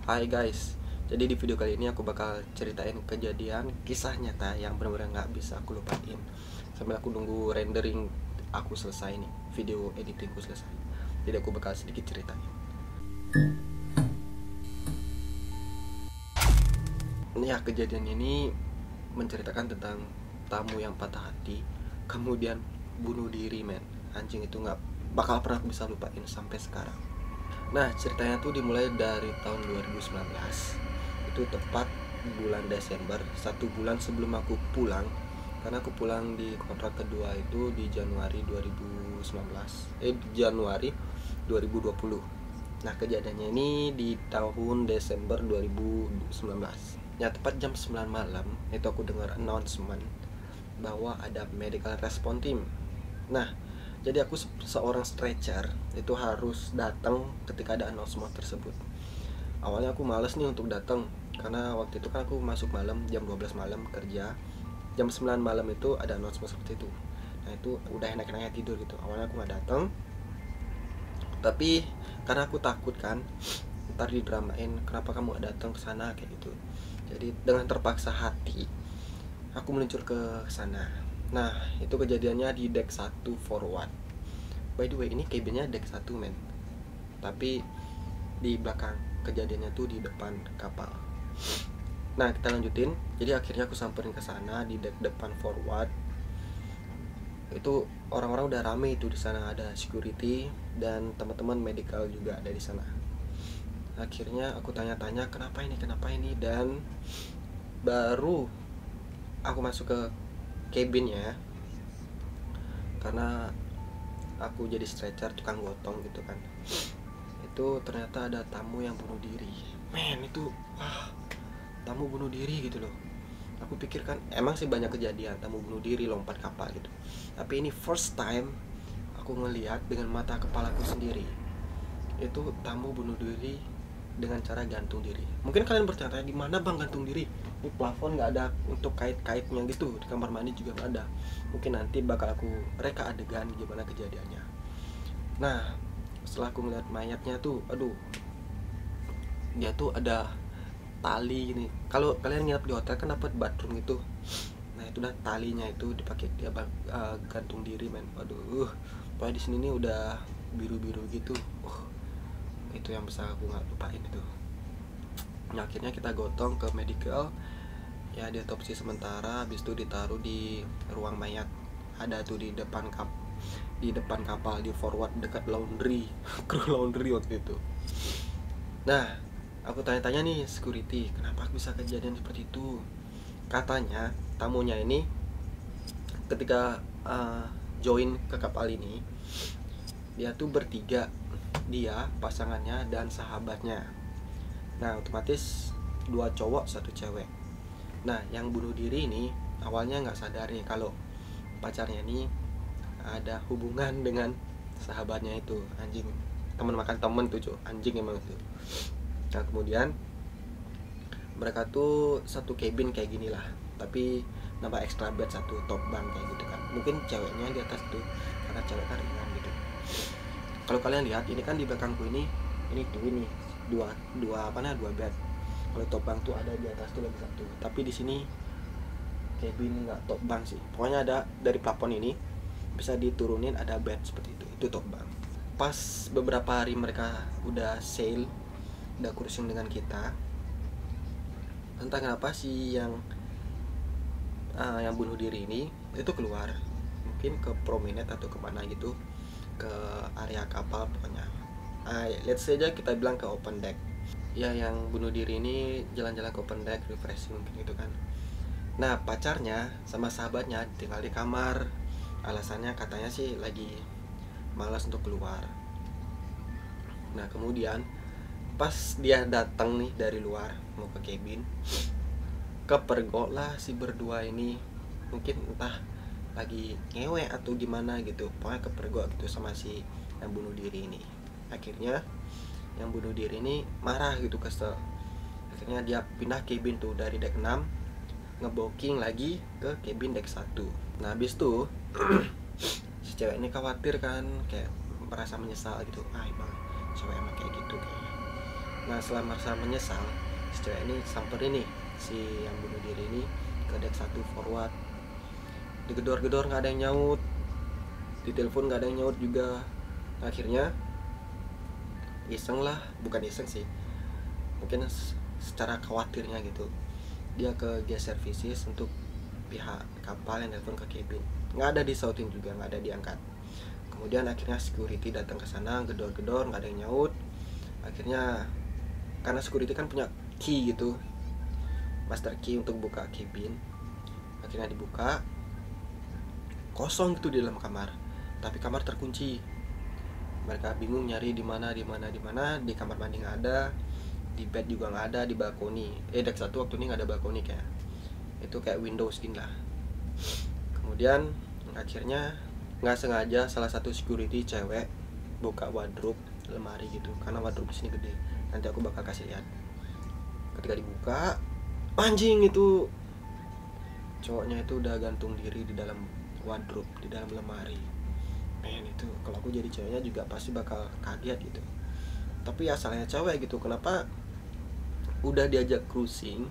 Hai guys, jadi di video kali ini aku bakal ceritain kejadian kisah nyata yang benar-benar nggak bisa aku lupain. Sambil aku nunggu rendering aku selesai nih, video editingku selesai. Jadi aku bakal sedikit ceritain. Ya, kejadian ini menceritakan tentang tamu yang patah hati, kemudian bunuh diri, men. Anjing, itu nggak bakal pernah aku bisa lupain sampai sekarang. Nah, ceritanya tuh dimulai dari tahun 2019. Itu tepat bulan Desember, 1 bulan sebelum aku pulang. Karena aku pulang di kontrak kedua itu di Januari 2019. Januari 2020. Nah, kejadiannya ini di tahun Desember 2019. Ya, tepat jam 9 malam, itu aku dengar announcement bahwa ada medical response team. Nah, jadi aku seorang stretcher itu harus datang ketika ada announcement tersebut. Awalnya aku males nih untuk datang karena waktu itu kan aku masuk malam, jam 12 malam kerja. Jam 9 malam itu ada announcement seperti itu. Nah, itu udah enak-enaknya tidur gitu. Awalnya aku nggak datang. Tapi karena aku takut kan ntar didramain, kenapa kamu gak datang ke sana kayak gitu. Jadi dengan terpaksa hati aku meluncur ke sana. Nah, itu kejadiannya di deck 1 forward. By the way, ini cabinnya deck 1, men. Tapi di belakang, kejadiannya tuh di depan kapal. Nah, kita lanjutin. Jadi akhirnya aku samperin ke sana di deck depan forward. Itu orang-orang udah rame itu di sana, ada security dan teman-teman medical juga ada di sana. Akhirnya aku tanya-tanya kenapa ini, dan baru aku masuk ke cabinnya karena aku jadi stretcher, tukang gotong gitu kan. Itu ternyata ada tamu yang bunuh diri. Men, itu tamu bunuh diri gitu loh. Aku pikir kan emang sih banyak kejadian tamu bunuh diri lompat kapal gitu, tapi ini first time aku ngelihat dengan mata kepalaku sendiri. Itu tamu bunuh diri dengan cara gantung diri. Mungkin kalian bertanya, di mana bang gantung diri? Di plafon nggak ada untuk kait-kaitnya gitu, di kamar mandi juga nggak ada. Mungkin nanti bakal aku reka adegan gimana kejadiannya. Nah, setelah aku ngeliat mayatnya tuh, aduh, dia tuh ada tali gini. Kalau kalian nginep di hotel kan dapat bathroom itu. Nah, itu dah talinya itu dipakai dia gantung diri, men. Aduh, pokoknya di sini nih udah biru-biru gitu. Itu yang bisa aku nggak lupain itu. Nah, akhirnya kita gotong ke medical, ya diotopsi sementara, habis itu ditaruh di ruang mayat. Ada tuh di depan kapal di forward dekat laundry kru laundry waktu itu. Nah, aku tanya-tanya nih security, kenapa bisa kejadian seperti itu. Katanya tamunya ini ketika join ke kapal ini, dia tuh bertiga, dia, pasangannya, dan sahabatnya. Nah, otomatis 2 cowok 1 cewek. Nah, yang bunuh diri ini awalnya nggak sadar nih kalau pacarnya ini ada hubungan dengan sahabatnya itu. Anjing, teman makan temen tuh, cowok anjing emang tuh. Nah, kemudian mereka tuh satu cabin kayak gini lah, tapi nambah extra bed, 1 top bunk kayak gitu kan. Mungkin ceweknya di atas tuh karena cewek kan ringan gitu. Kalau kalian lihat ini kan di belakangku ini twin nih, dua bed. Kalau top bunk tuh ada di atas tuh lagi 1, tapi di sini cabin nggak top bunk sih. Pokoknya ada dari plafon ini bisa diturunin, ada bed seperti itu top bunk. Pas beberapa hari mereka udah sail, udah cruising dengan kita, entah kenapa sih yang bunuh diri ini itu keluar, mungkin ke promenade atau kemana gitu, ke area kapal pokoknya. Let's say aja kita bilang ke open deck. Ya, yang bunuh diri ini jalan-jalan ke open deck, refreshing mungkin gitu kan. Nah, pacarnya sama sahabatnya tinggal di kamar. Alasannya katanya sih lagi malas untuk keluar. Nah, kemudian pas dia datang nih dari luar mau ke cabin, kepergok lah si berdua ini. Mungkin entah lagi ngewe atau gimana gitu, pokoknya kepergok gitu sama si yang bunuh diri ini. Akhirnya yang bunuh diri ini marah gitu, kesel. Akhirnya dia pindah cabin tuh dari deck 6, ngebooking lagi ke cabin deck 1. Nah, habis tuh si cewek ini khawatir kan, kayak merasa menyesal gitu. Bang, cewek emang kayak gitu kayaknya. Nah setelah merasa menyesal, si cewek ini samperin nih si yang bunuh diri ini ke deck 1 forward. Digedor-gedor nggak ada yang nyaut, di telepon nggak ada yang nyaut juga. Akhirnya iseng lah, bukan iseng sih, mungkin secara khawatirnya gitu, dia ke gas services untuk pihak kapal yang telepon ke cabin. Nggak ada disautin juga, nggak ada diangkat. Kemudian akhirnya security datang ke sana, gedor-gedor nggak ada yang nyaut. Akhirnya karena security kan punya key gitu, master key untuk buka cabin. Akhirnya dibuka, kosong gitu di dalam kamar, tapi kamar terkunci. Mereka bingung nyari di mana, di kamar mandi nggak ada, di bed juga nggak ada, di balkoni. Deck 1 waktu ini nggak ada balkoni, kayak itu kayak windows gini lah. Kemudian akhirnya nggak sengaja salah satu security cewek buka wardrobe, lemari gitu, karena wardrobe di sini gede. Nanti aku bakal kasih lihat. Ketika dibuka, anjing, itu cowoknya itu udah gantung diri di dalam wardrobe, di dalam lemari. Men, itu kalau aku jadi ceweknya juga pasti bakal kaget gitu. Tapi ya salahnya cewek gitu, kenapa udah diajak cruising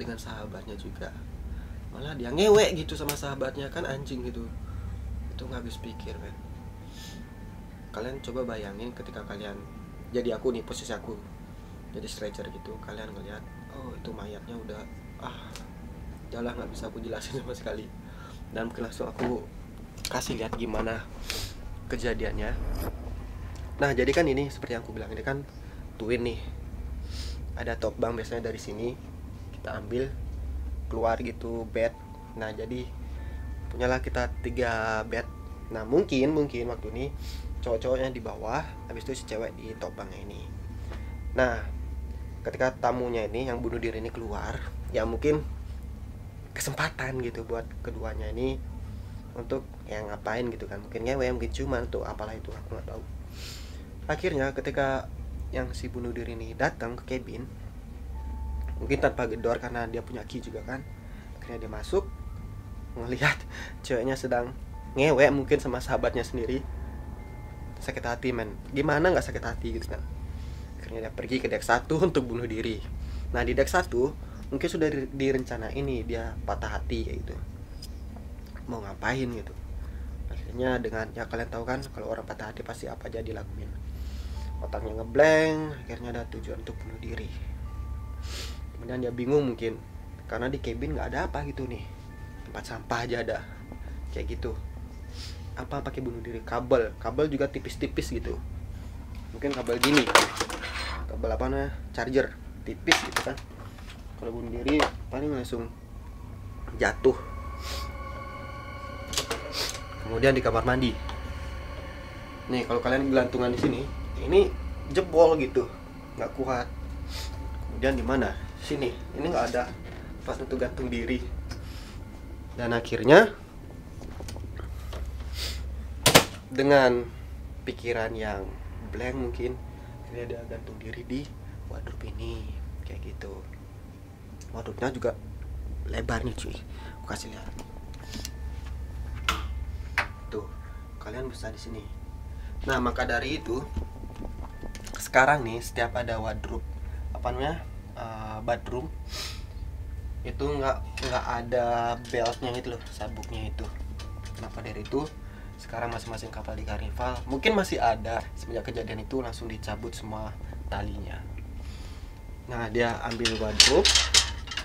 dengan sahabatnya juga malah dia ngewek gitu sama sahabatnya, kan anjing gitu. Itu nggak habis pikir, men. Kalian coba bayangin ketika kalian jadi aku nih, posisi aku jadi stretcher gitu, kalian ngeliat, oh itu mayatnya udah jalan, nggak bisa aku jelasin sama sekali. Dan mungkin langsung aku kasih lihat gimana kejadiannya. Nah jadi kan ini seperti yang aku bilang, ini kan twin nih, ada top bang biasanya dari sini kita ambil keluar gitu bed. Nah jadi punyalah kita 3 bed. Nah mungkin waktu ini cowok-cowoknya di bawah, habis itu si cewek di top bangnya ini. Nah ketika tamunya ini yang bunuh diri ini keluar, ya mungkin kesempatan gitu buat keduanya ini untuk yang ngapain gitu kan, mungkin ngewe, mungkin cuman tuh apalah itu, aku nggak tahu. Akhirnya ketika yang si bunuh diri ini datang ke cabin, mungkin tanpa gedor karena dia punya key juga kan, akhirnya dia masuk, ngelihat ceweknya sedang ngewe mungkin sama sahabatnya sendiri. Sakit hati, men, gimana nggak sakit hati gitu kan. Akhirnya dia pergi ke deck 1 untuk bunuh diri. Nah di deck 1 mungkin sudah direncana ini dia patah hati kayak gitu, mau ngapain gitu. Akhirnya dengan, ya kalian tahu kan kalau orang patah hati pasti apa aja dilakuin, otaknya ngeblank, akhirnya ada tujuan untuk bunuh diri. Kemudian dia bingung mungkin karena di cabin nggak ada apa gitu nih, tempat sampah aja ada kayak gitu. Apa pakai bunuh diri? Kabel juga tipis-tipis gitu, mungkin kabel gini, kabel apa namanya, charger tipis gitu kan. Kalau bunuh diri paling langsung jatuh. Kemudian di kamar mandi nih, kalau kalian gelantungan di sini, ini jebol gitu, nggak kuat. Kemudian di mana, sini, ini nggak ada pas untuk gantung diri. Dan akhirnya dengan pikiran yang blank mungkin, akhirnya dia gantung diri di wardrobe ini kayak gitu. Wardrobe-nya juga lebar nih cuy, aku kasih lihat tuh, kalian bisa di sini. Nah maka dari itu sekarang nih setiap ada wardrobe apa namanya, bathroom itu nggak ada beltnya gitu loh, sabuknya itu. Kenapa dari itu sekarang masing-masing kapal di Carnival mungkin masih ada, semenjak kejadian itu langsung dicabut semua talinya. Nah dia ambil wardrobe,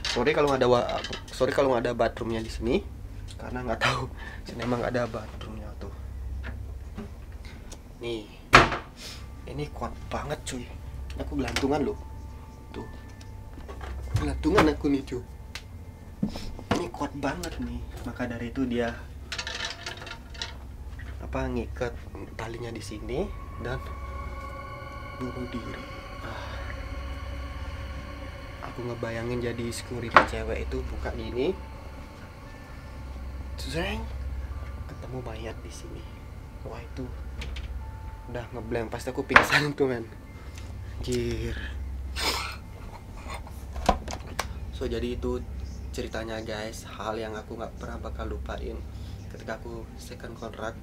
sorry kalau nggak ada bathroomnya di sini, karena nggak tahu sini emang nggak ada bathroomnya tuh. Nih ini kuat banget cuy, aku gelantungan loh tuh, gelantungan aku nih cuy, ini kuat banget nih. Maka dari itu dia ngikat talinya di sini dan bunuh diri. Aku ngebayangin jadi security cewek itu buka ini, zeng, ketemu mayat di sini. Wah itu udah ngeblank, pasti aku pingsan tuh, men. Anjir. So jadi itu ceritanya guys, hal yang aku nggak pernah bakal lupain ketika aku second contract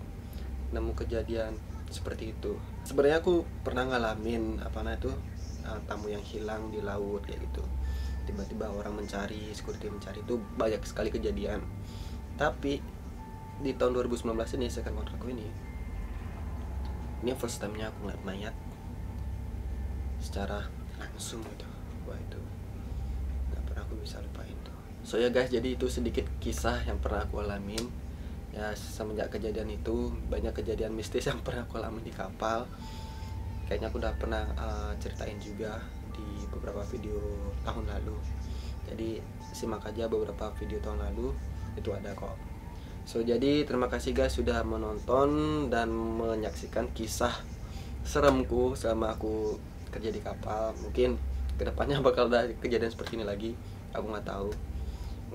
nemu kejadian seperti itu. Sebenarnya aku pernah ngalamin apa namanya itu, tamu yang hilang di laut kayak gitu. Tiba-tiba orang mencari, security mencari, itu banyak sekali kejadian. Tapi di tahun 2019 ini, second kontrakku ini first time-nya aku ngeliat mayat secara langsung gitu. Wah, itu gak pernah aku bisa lupain tuh. So ya guys, jadi itu sedikit kisah yang pernah aku alamin. Ya, semenjak kejadian itu banyak kejadian mistis yang pernah aku alami di kapal. Kayaknya aku udah pernah ceritain juga di beberapa video tahun lalu. Jadi simak aja beberapa video tahun lalu, itu ada kok. So jadi terima kasih guys sudah menonton dan menyaksikan kisah seremku selama aku kerja di kapal. Mungkin kedepannya bakal ada kejadian seperti ini lagi, aku nggak tahu,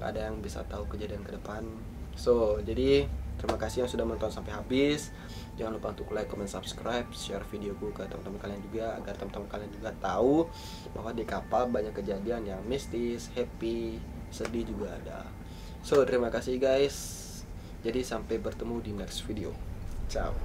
nggak ada yang bisa tahu kejadian ke depan. So jadi terima kasih yang sudah menonton sampai habis. Jangan lupa untuk like, comment, subscribe, share videoku ke teman-teman kalian juga, agar teman-teman kalian juga tahu bahwa di kapal banyak kejadian yang mistis, happy, sedih juga ada. So terima kasih guys. Jadi sampai bertemu di next video. Ciao.